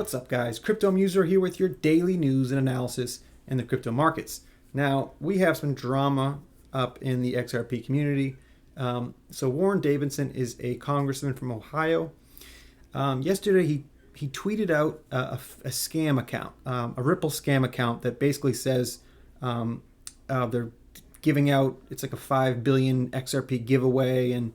What's up, guys? Crypto Muser here with your daily news and analysis in the crypto markets. Now, we have some drama up in the XRP community. So Warren Davidson is a congressman from Ohio. Yesterday, he tweeted out a scam account, a Ripple scam account that basically says they're giving out, it's like a 5 billion XRP giveaway, and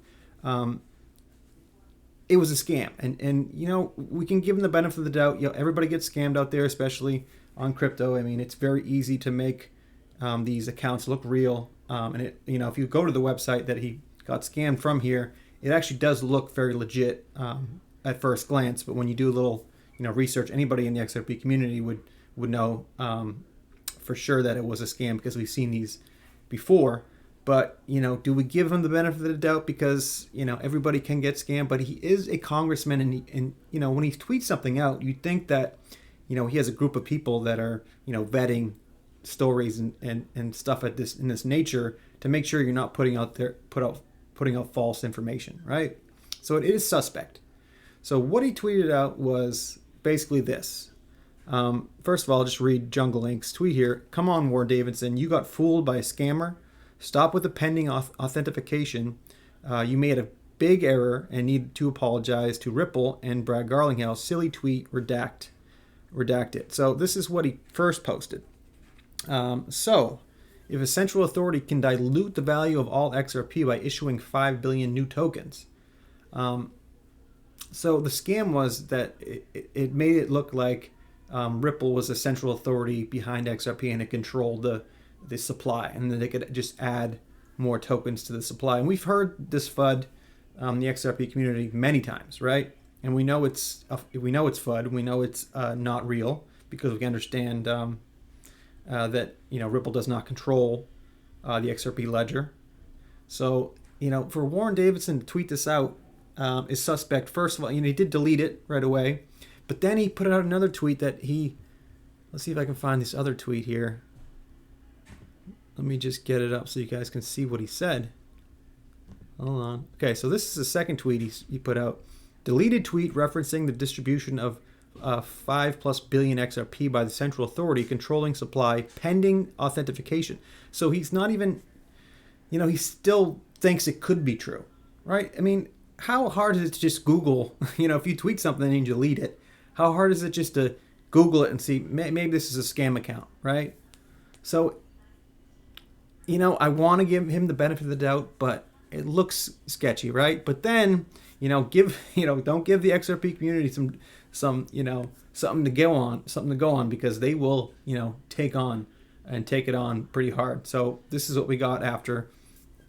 it was a scam. And you know, we can give them the benefit of the doubt. You know, everybody gets scammed out there, especially on crypto. I mean, it's very easy to make these accounts look real. And it, you know, if you go to the website that he got scammed from here, it actually does look very legit at first glance. But when you do a little, you know, research, anybody in the XRP community would know for sure that it was a scam, because we've seen these before. But, you know, do we give him the benefit of the doubt? Because, you know, everybody can get scammed, but he is a congressman, and you know, when he tweets something out, you'd think that, you know, he has a group of people that are, you know, vetting stories and stuff in this nature to make sure you're not putting out false information, right? So it is suspect. So what he tweeted out was basically this. First of all, I'll just read Jungle Inc.'s tweet here. "Come on, Warren Davidson, you got fooled by a scammer. Stop with the pending authentication. You made a big error and need to apologize to Ripple and Brad Garlinghouse. Silly tweet, redact it." So this is what he first posted. So if a central authority can dilute the value of all XRP by issuing 5 billion new tokens. So the scam was that it made it look like Ripple was a central authority behind XRP, and it controlled the supply, and then they could just add more tokens to the supply. And we've heard this FUD, the XRP community, many times, right? And we know it's FUD. We know it's not real, because we understand that, you know, Ripple does not control the XRP ledger. So, you know, for Warren Davidson to tweet this out is suspect. First of all, you know, he did delete it right away, but then he put out another tweet that let's see if I can find this other tweet here. Let me just get it up so you guys can see what he said. Hold on. Okay, so this is the second tweet he put out. Deleted tweet referencing the distribution of 5+ billion XRP by the central authority controlling supply pending authentication. So he's not even, you know, he still thinks it could be true, right? I mean, how hard is it to just Google, you know, if you tweet something and you delete it, how hard is it just to Google it and see, maybe this is a scam account, right? So, you know, I want to give him the benefit of the doubt, but it looks sketchy, right? But then, you know, don't give the XRP community some, you know, something to go on, because they will, you know, take it on pretty hard. So this is what we got after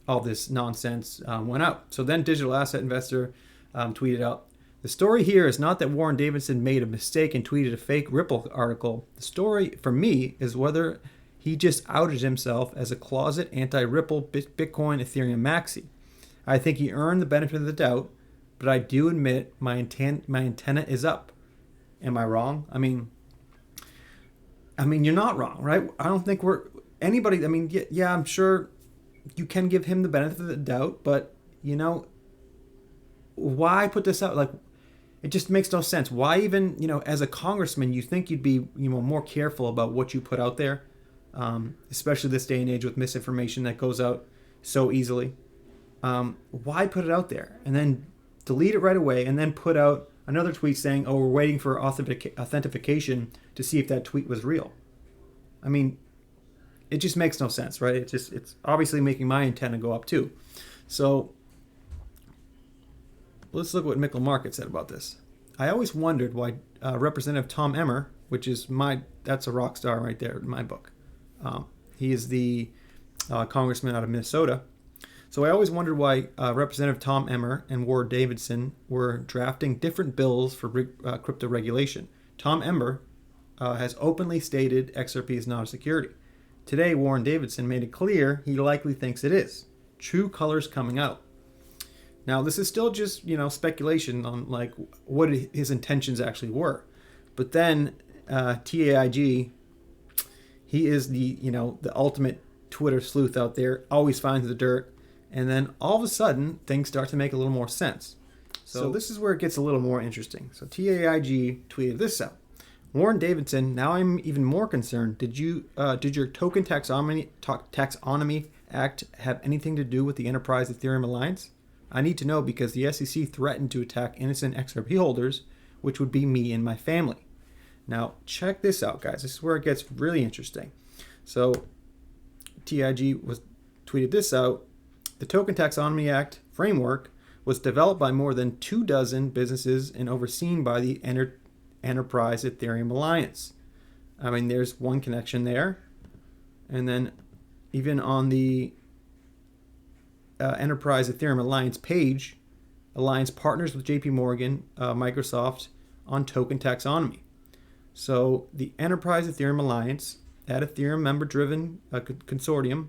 all this nonsense went out. So then Digital Asset Investor tweeted out, "The story here is not that Warren Davidson made a mistake and tweeted a fake Ripple article. The story for me is whether he just outed himself as a closet anti-Ripple Bitcoin Ethereum maxi. I think he earned the benefit of the doubt, but I do admit my antenna is up. Am I wrong?" I mean, you're not wrong, right? I don't think anybody. I mean, yeah, I'm sure you can give him the benefit of the doubt, but, you know, why put this out? Like, it just makes no sense. Why even, you know, as a congressman, you think you'd be, you know, more careful about what you put out there. Especially this day and age with misinformation that goes out so easily. Why put it out there and then delete it right away, and then put out another tweet saying, "Oh, we're waiting for authentication to see if that tweet was real"? I mean, it just makes no sense, right? It's obviously making my antenna go up too. So let's look at what Mickle Market said about this. "I always wondered why Representative Tom Emmer, that's a rock star right there in my book. He is the congressman out of Minnesota. So I always wondered why Representative Tom Emmer and Warren Davidson were drafting different bills for crypto regulation. Tom Emmer has openly stated XRP is not a security. Today, Warren Davidson made it clear he likely thinks it is. True colors coming out. Now, this is still just, you know, speculation on like what his intentions actually were. But then TAIG, he is the ultimate Twitter sleuth out there, always finds the dirt, and then all of a sudden things start to make a little more sense. So this is where it gets a little more interesting. So TAIG tweeted this out. Warren Davidson, now I'm even more concerned. Did your Token Taxonomy Act have anything to do with the Enterprise Ethereum Alliance? I need to know because the SEC threatened to attack innocent XRP holders, which would be me and my family. Now, check this out, guys. This is where it gets really interesting. So, TIG tweeted this out. The Token Taxonomy Act framework was developed by more than 24 businesses and overseen by the Enterprise Ethereum Alliance. I mean, there's one connection there. And then even on the Enterprise Ethereum Alliance page, Alliance partners with JP Morgan, Microsoft on token taxonomy. So the Enterprise Ethereum Alliance, at Ethereum member-driven consortium,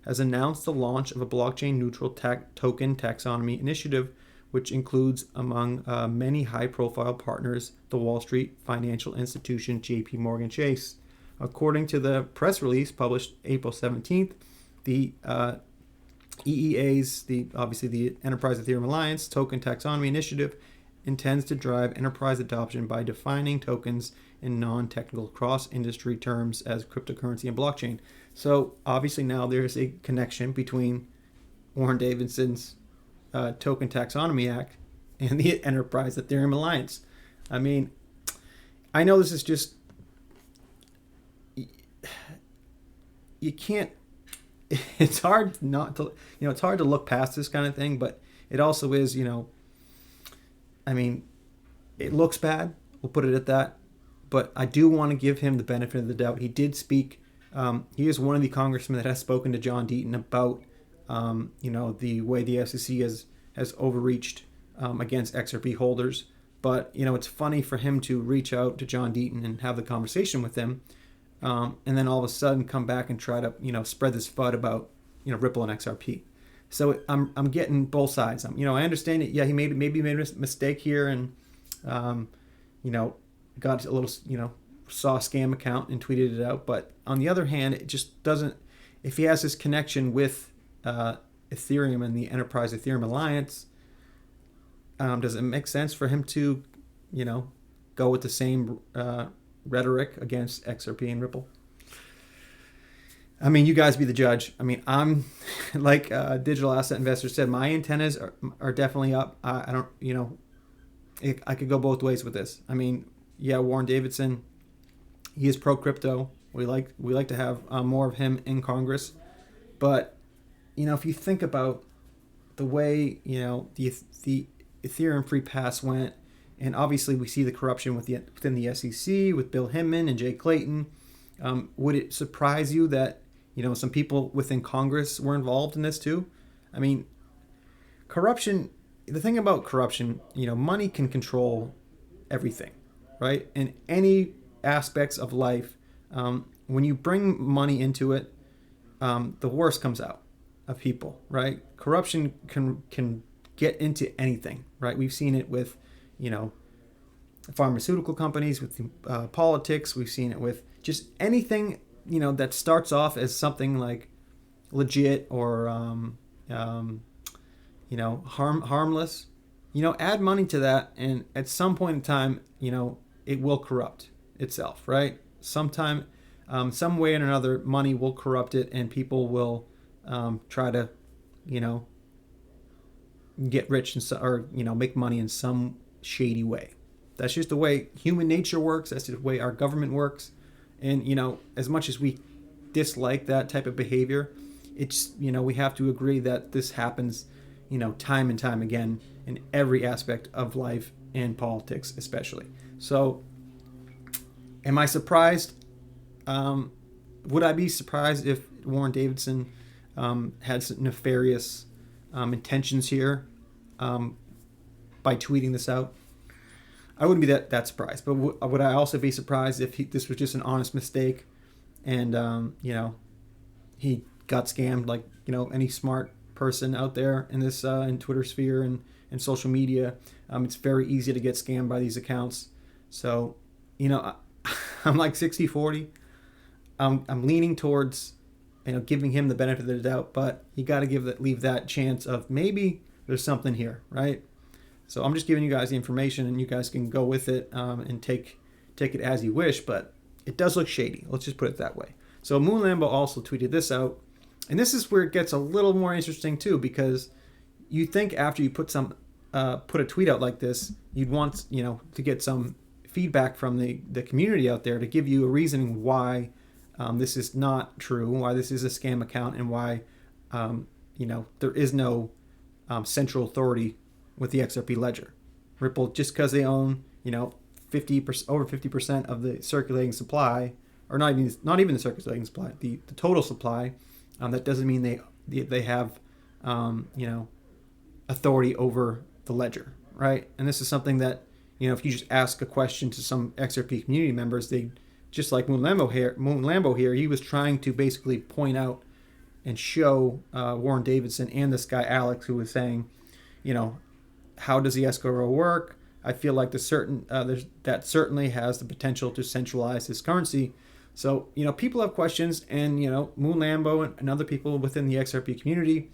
has announced the launch of a blockchain-neutral token taxonomy initiative, which includes, among many high-profile partners, the Wall Street financial institution JP Morgan Chase. According to the press release published April 17th, the EEA's, obviously the Enterprise Ethereum Alliance Token Taxonomy Initiative, intends to drive enterprise adoption by defining tokens in non-technical cross-industry terms as cryptocurrency and blockchain. So obviously now there's a connection between Warren Davidson's Token Taxonomy Act and the Enterprise Ethereum Alliance. I mean, I know this is just, you can't, it's hard not to, it's hard to look past this kind of thing, but it also is, I mean, it looks bad. We'll put it at that. But I do want to give him the benefit of the doubt. He did speak. He is one of the congressmen that has spoken to John Deaton about, the way the SEC has overreached against XRP holders. But, it's funny for him to reach out to John Deaton and have the conversation with him, and then all of a sudden come back and try to, spread this FUD about, Ripple and XRP. So I'm getting both sides. I understand it. Yeah, he maybe made a mistake here and, got a little, saw a scam account and tweeted it out. But on the other hand, it just doesn't, if he has this connection with Ethereum and the Enterprise Ethereum Alliance, does it make sense for him to, go with the same rhetoric against XRP and Ripple? I mean, you guys be the judge. I mean, I'm like Digital Asset Investor said, my antennas are definitely up. I don't, I could go both ways with this. I mean, yeah, Warren Davidson, he is pro crypto. We like to have more of him in Congress. But, if you think about the way, the Ethereum free pass went, and obviously we see the corruption within the SEC with Bill Hinman and Jay Clayton, would it surprise you that some people within Congress were involved in this too? I mean, corruption, the thing about corruption, money can control everything, right? In any aspects of life, when you bring money into it, the worst comes out of people, right? Corruption can get into anything, right? We've seen it with, pharmaceutical companies, with politics. We've seen it with just anything, that starts off as something like legit or, harmless. Add money to that, and at some point in time, it will corrupt itself, right? Sometime, some way or another, money will corrupt it, and people will try to, get rich or make money in some shady way. That's just the way human nature works. That's the way our government works. And, as much as we dislike that type of behavior, it's, we have to agree that this happens, time and time again in every aspect of life and politics especially. So am I surprised? Would I be surprised if Warren Davidson had some nefarious intentions here by tweeting this out? I wouldn't be that surprised, but would I also be surprised if this was just an honest mistake and, he got scammed like, any smart person out there in this in Twitter sphere and social media? It's very easy to get scammed by these accounts. So, I'm like 60-40. I'm leaning towards, giving him the benefit of the doubt, but you got to leave that chance of maybe there's something here, right? So I'm just giving you guys the information, and you guys can go with it and take take it as you wish, but it does look shady. Let's just put it that way. So Moon Lambo also tweeted this out, and this is where it gets a little more interesting too, because you think after you put a tweet out like this, you'd want to get some feedback from the community out there to give you a reasoning why this is not true, why this is a scam account, and why there is no central authority with the XRP ledger. Ripple, just because they own 50% over 50% of the circulating supply, or not even the circulating supply, the total supply, that doesn't mean they have authority over the ledger, right? And this is something that if you just ask a question to some XRP community members, they, just like Moon Lambo here, he was trying to basically point out and show Warren Davidson and this guy Alex, who was saying, how does the escrow work? I feel like that certainly has the potential to centralize this currency. So people have questions, and Moon Lambo and other people within the XRP community,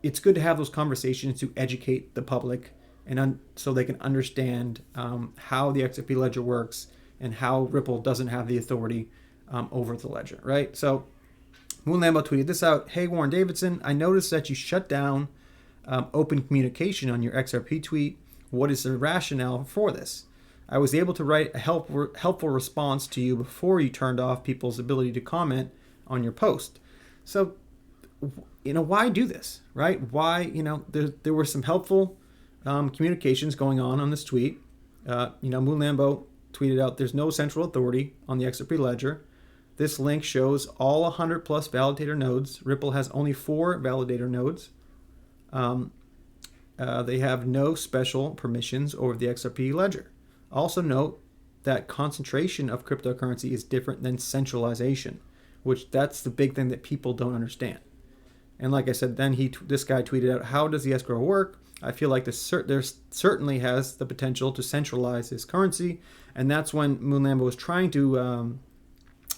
it's good to have those conversations to educate the public and so they can understand how the XRP ledger works and how Ripple doesn't have the authority over the ledger, right? So Moon Lambo tweeted this out. Hey, Warren Davidson, I noticed that you shut down open communication on your XRP tweet. What is the rationale for this? I was able to write a helpful response to you before you turned off people's ability to comment on your post. So, why do this, right? Why, there were some helpful communications going on this tweet. Moon Lambo tweeted out, there's no central authority on the XRP ledger. This link shows all 100 plus validator nodes. Ripple has only 4 validator nodes. They have no special permissions over the XRP ledger. Also note that concentration of cryptocurrency is different than centralization, which that's the big thing that people don't understand. And like I said, then this guy tweeted out, how does the escrow work? I feel like there certainly has the potential to centralize this currency. And that's when Moon Lambo was trying to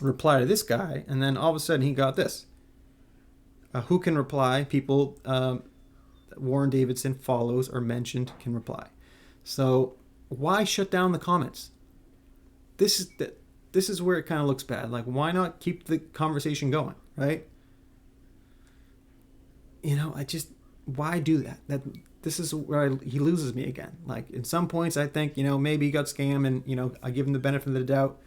reply to this guy. And then all of a sudden he got this. Who can reply? People Warren Davidson follows or mentioned can reply. So why shut down the comments? This is where it kind of looks bad. Like, why not keep the conversation going, right? Why do that? This is where he loses me again. Like, in some points I think, maybe he got scammed and, I give him the benefit of the doubt.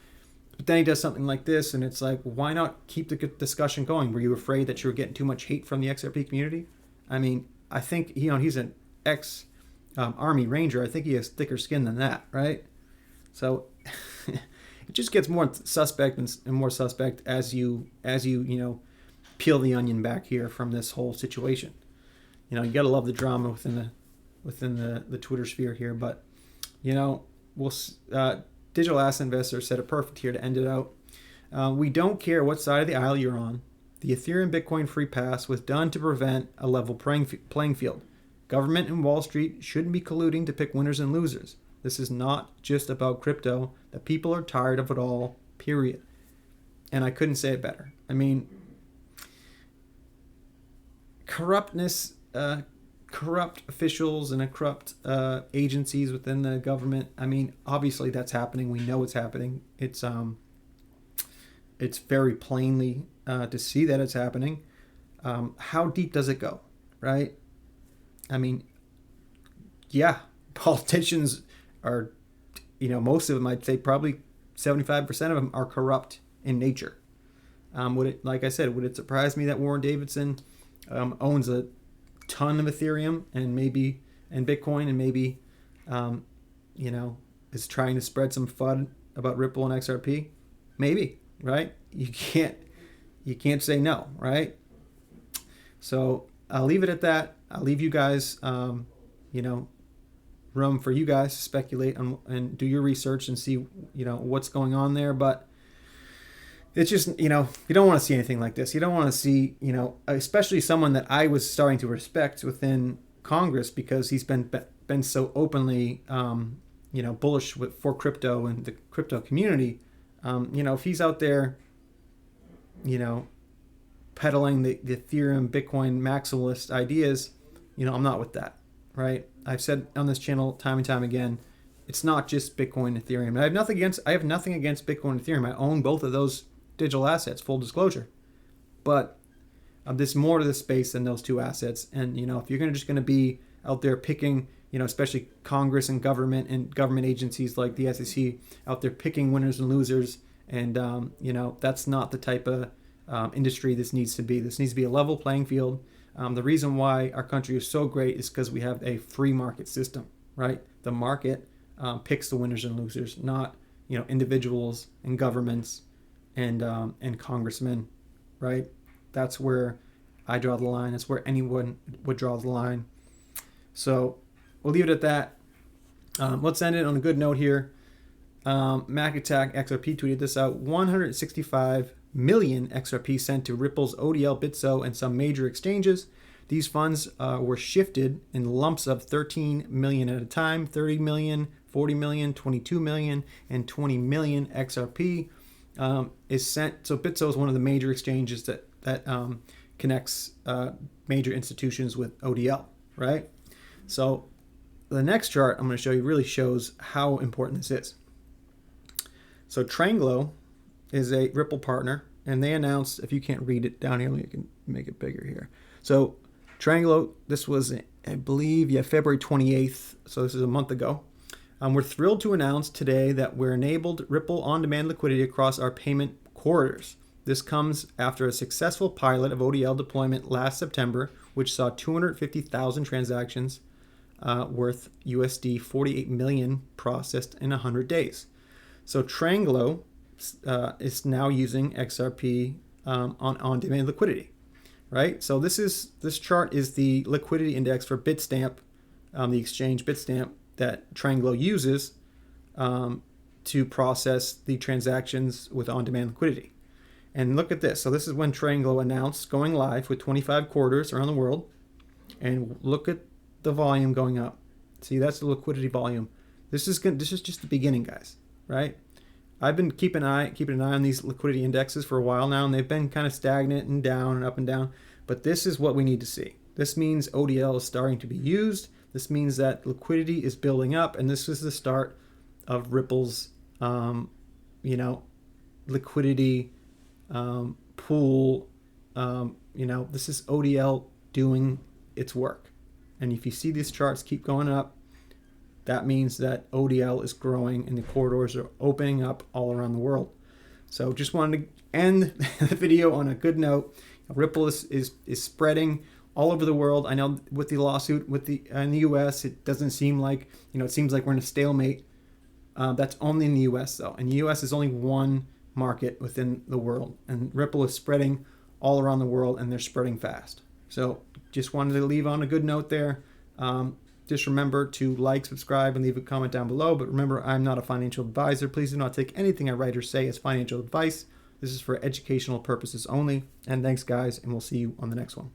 But then he does something like this and it's like, why not keep the discussion going? Were you afraid that you were getting too much hate from the XRP community? I mean, I think, he's an ex-Army Ranger. I think he has thicker skin than that, right? So it just gets more suspect and more suspect as you peel the onion back here from this whole situation. You gotta love the drama within the Twitter sphere here, but Digital Asset Investor said it perfect here to end it out. We don't care what side of the aisle you're on. The Ethereum Bitcoin free pass was done to prevent a level playing field. Government and Wall Street shouldn't be colluding to pick winners and losers. This is not just about crypto. The people are tired of it all, period. And I couldn't say it better. I mean, corrupt officials and corrupt agencies within the government. I mean, obviously that's happening. We know it's happening. It's very plainly to see that it's happening. How deep does it go, right? I mean, yeah, politicians are, most of them, I'd say probably 75% of them are corrupt in nature. Like I said, would it surprise me that Warren Davidson owns a ton of Ethereum and Bitcoin and maybe, is trying to spread some FUD about Ripple and XRP? Maybe, right? You can't say no, right? So I'll leave it at that. I'll leave you guys, room for you guys to speculate and do your research and see, what's going on there. But it's just, you don't want to see anything like this. You don't want to see, especially someone that I was starting to respect within Congress because he's been so openly, bullish for crypto and the crypto community. If he's out there, peddling the Ethereum, Bitcoin maximalist ideas, I'm not with that, right? I've said on this channel time and time again, It's not just Bitcoin and Ethereum. And I have nothing against Bitcoin and Ethereum. I own both of those digital assets, full disclosure. But there's more to this space than those two assets. And if you're just going to be out there picking, especially Congress and government agencies like the SEC out there picking winners and losers, and that's not the type of industry this needs to be. This needs to be a level playing field. The reason why our country is so great is because we have a free market system, right? The market picks the winners and losers, not individuals and governments and congressmen, right? That's where I draw the line. That's where anyone would draw the line. So we'll leave it at that. Let's end it on a good note here. Mac Attack XRP tweeted this out. 165 million XRP sent to Ripple's ODL, Bitso, and some major exchanges. These funds were shifted in lumps of 13 million at a time, 30 million, 40 million, 22 million, and 20 million XRP is sent. So Bitso is one of the major exchanges that connects major institutions with ODL, right? So the next chart I'm going to show you really shows how important this is. So Tranglo is a Ripple partner, and they announced, if you can't read it down here, you can make it bigger here. So Tranglo, this was, I believe, February 28th, so this is a month ago. We're thrilled to announce today that we're enabled Ripple on-demand liquidity across our payment corridors. This comes after a successful pilot of ODL deployment last September, which saw 250,000 transactions worth USD 48 million processed in 100 days. So Tranglo is now using XRP on-demand liquidity, right? So this chart is the liquidity index for Bitstamp, the exchange Bitstamp that Tranglo uses to process the transactions with on-demand liquidity. And look at this. So this is when Tranglo announced going live with 25 corridors around the world. And look at the volume going up. See, that's the liquidity volume. This is just the beginning, guys, right? I've been keeping an eye on these liquidity indexes for a while now, and they've been kind of stagnant and down and up and down. But this is what we need to see. This means ODL is starting to be used. This means that liquidity is building up, and this is the start of Ripple's, liquidity pool. This is ODL doing its work. And if you see these charts keep going up, that means that ODL is growing and the corridors are opening up all around the world. So just wanted to end the video on a good note. Ripple is spreading all over the world. I know with the lawsuit in the U.S., it doesn't seem like, it seems like we're in a stalemate. That's only in the U.S. though. And the U.S. is only one market within the world. And Ripple is spreading all around the world, and they're spreading fast. So just wanted to leave on a good note there. Just remember to like, subscribe, and leave a comment down below. But remember, I'm not a financial advisor. Please do not take anything I write or say as financial advice. This is for educational purposes only. And thanks, guys, and we'll see you on the next one.